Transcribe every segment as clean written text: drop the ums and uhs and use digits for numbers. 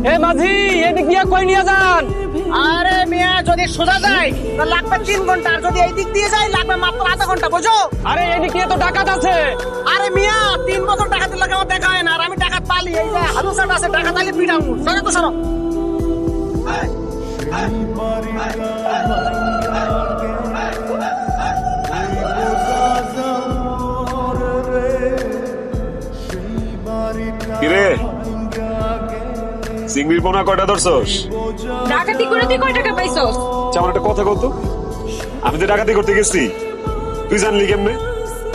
এ মাঝি এদিক দিয়ে কই নিয়ে যান? আরে মিয়া যদি সোজা যায় তো লাগবে 3 ঘন্টা, আর যদি এই দিক দিয়ে যায় লাগবে মাত্র আধা ঘন্টা, বুঝো? আরে এদিক দিয়ে তো ডাকাত আছে। আরে মিয়া 3 বছর ডাকাতের লাগে আমার দেখা হয় না, আর আমি ডাকাত পালি। এই যে হালুসাট আছে, ডাকাত আলি পিটাবো। সরে তো সরো। কিরে চিংড়ির পোনা কয়টা ধরছস? ডাকাতি করে তুই কয় টাকা পাইছস? আমার একটা কথা কত, আমি তো ডাকাতি করতে গেছি, তুই জানলি কেমনে?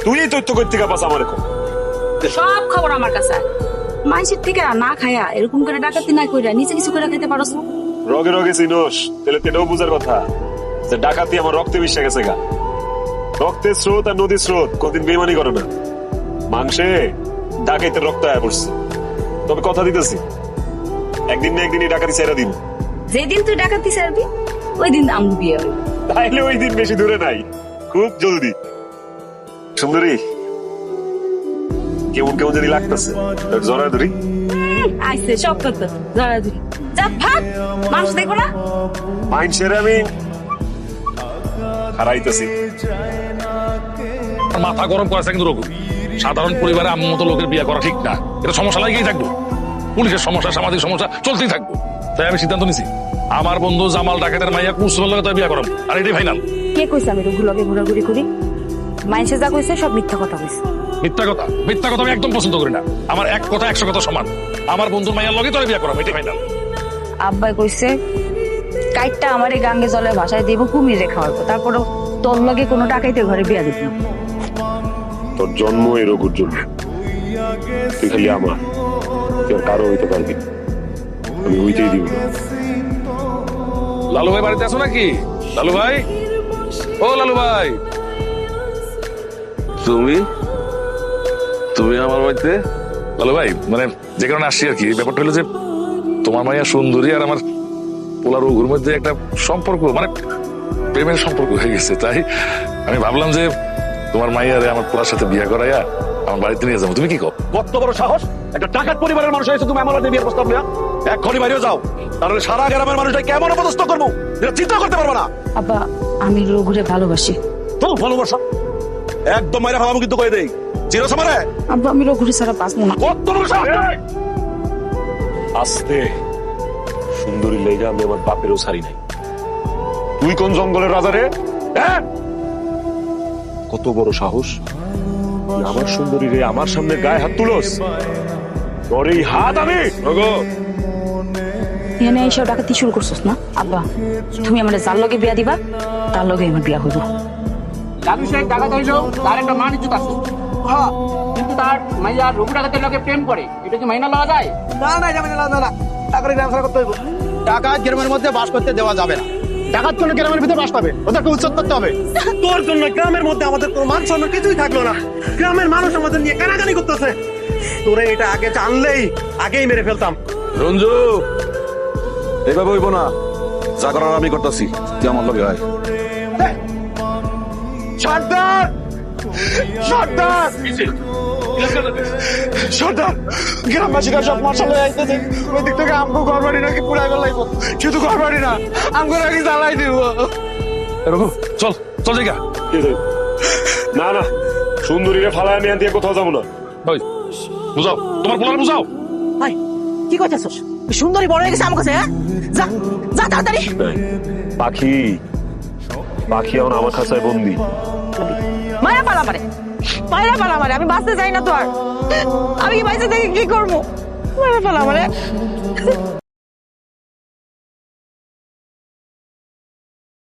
তুই এই তথ্য করতে পাস আমার এখন? সব খবর আমার কাছে। মানুষের থেকে না খায়া এরকম করে ডাকাতি না কইরা নিচে কিছু করে খেতে পারছ না? রগে রগে চিনোস, তাহলে তেটাও বুঝার কথা যে ডাকাতি আমার রক্তে মিশে গেছে গা। রক্তের স্রোত আর নদীর স্রোত কোনদিন বেমানি করে না। মাংসে ডাকাইতে রক্ত আয়া পড়ছে। তবে কথা দিতেছি, একদিন না একদিন এই ডাকাতি ছেড়ে দিব। যেদিন তুই ডাকাতি ছাড়বি ওই দিন আমি বিয়ে হইব। তাইলে ওই দিন বেশি দূরে নাই, খুব জলদি। সুন্দরী, কেমন কেমন যদি লাগতেছে, জড়া ধরি। আইছে সব কত জড়াজড়ি। যা ভাগ, মানুষ দেখবো না। মাইন্ডসের আমি হারাইতেছি। মাথা গরম করেছে কিন্তু রঘু, সাধারণ পরিবারে আমার মতো লোকের বিয়ে করা ঠিক না। এটা সমস্যা লাগিয়েই থাকবো, পুলিশের সমস্যা, সামাজিক সমস্যা চলতেই থাকবো। তাই আমি সিদ্ধান্ত নিছি, আমার বন্ধু জামাল ডাকাতের মাইয়া কুসুমের লগে তাই বিয়ে করাম, আর এটাই ফাইনাল। কে কইছে আমি রঘু লগে ঘোরাঘুরি করি? মাইনসে যা কইছে সব মিথ্যা কথা কইছে। মিথ্যা কথা, মিথ্যা কথা আমি একদম পছন্দ করি না। আমার এক কথা 100 কথা সমান। আমার বন্ধুর মাইয়ার লগে তোর বিয়ে করাম, এটাই ফাইনাল। আব্বাই কইছে কাইটটা আমার এই গাঙ্গে জলে ভাষায় দিব, কুমির রেখা হইব, তারপরে তোর লগে কোনো ডাকাইতে ঘরে বিয়া দিব না। তোর জন্ম এই রঘুর জন্য, তুই খালি আমার, তুই কারো হইতে পারবি না। আমি হইতেই দিব না। লালু ভাই বাড়িতে আছো নাকি? লালু ভাই, ও লালু ভাই। তুমি তুমি আমার বাড়িতে? লালু ভাই, মানে যে কারণে আসছি আর কি, ব্যাপারটা হলো যে তোমার মাইয়া সুন্দরী আর আমার পোলা রঘুর মধ্যে একটা সম্পর্ক, মানে প্রেমের সম্পর্ক হয়ে গেছে। তাই আমি ভাবলাম যে তোমার মাইয়ারে আমার পোলার সাথে বিয়ে করাইয়া আমার বাড়িতে নিয়ে যাবো। তুমি কি কও? কত বড় সাহস, একটা ডাকাত পরিবারের মানুষ হয়েছে, তুমি আমার বাড়িতে বিয়ের প্রস্তাব নেয়া? এক্ষুনি বাইরে যাও, তাহলে সারা গ্রামের মানুষটা কেমন অপদস্থ করবো এটা চিন্তা করতে পারবো না। আব্বা, আমি রঘুরে ভালোবাসি। তো ভালোবাসা একদম মাইরা ভালো কিন্তু কয়ে দেই, চিরস আমারে। আব্বা, আমি রঘুরে ছাড়া বাঁচবো না। কত বড় সাহস! আস্তে, সুন্দরী লেগা আমি আমার বাপেরও ছাড়ি নাই। তুই কোন জঙ্গলের রাজা রে? হ্যাঁ, কত বড় সাহস, তুই আমার সুন্দরী রে আমার সামনে গায়ে হাত তুলস? তোর এই হাত আমি এনে এইসব ডাকাতি শুরু করছস না? আব্বা, তুমি আমার যার লগে বিয়া দিবা তার লগে আমার বিয়া হইব। দাদু সাহেব ডাকাত হইলো, তার একটা মান ইজ্জত আছে। হ্যাঁ, কিন্তু তার মাইয়া রঘু ডাকাতের লগে প্রেম করে, এটা কি মাইনা লওয়া যায়? না না, এটা মানে না, টাকার ব্যবসা করতে হইব। ডাকাত গ্রামের মধ্যে বাস করতে দেওয়া যাবে না। ডাকাত কোন গ্রামের ভিতরে বাস পাবে, ওদেরকে উচ্ছেদ করতে হবে। তোর জন্য গ্রামের মধ্যে আমাদের কোনো মান সম্মান কিছুই থাকলো না। গ্রামের মানুষ আমাদের নিয়ে কানাকানি করতেছে। তোরে এটা আগে জানলেই আগেই মেরে ফেলতাম। রঞ্জু, এইভাবে হইব না, যা করার আমি করতেছি, তুই আমার লগে আয়। সর্দার, সর্দার, সর্দার, গ্রামবাসীরা সব মশালে আইতেছে। ওই দিক থেকে আমগো ঘর বাড়ি নাকি পুরাই ফেলাইব। শুধু ঘর বাড়ি না, আমগো নাকি জ্বালাই দিব। রঘু চল, চল জায়গা। না না, সুন্দরীরে ফালায় আমি দিয়ে কোথাও যাবো না। ওই বুঝাও, তোমার পোলার বুঝাও। ভাই, কি করতেছস? সুন্দরী বড় হয়ে গেছে আমার কাছে। হ্যাঁ, যা যা তাড়াতাড়ি। পাখি, পাখি এখন আমার খাঁচায় বন্দি। মায়া পালা মারে, মায়া পালা মারে, আমি বাঁচতে চাই না তো আর। আমি কি বাইসে থেকে কি করবো? মায়া পালা মারে।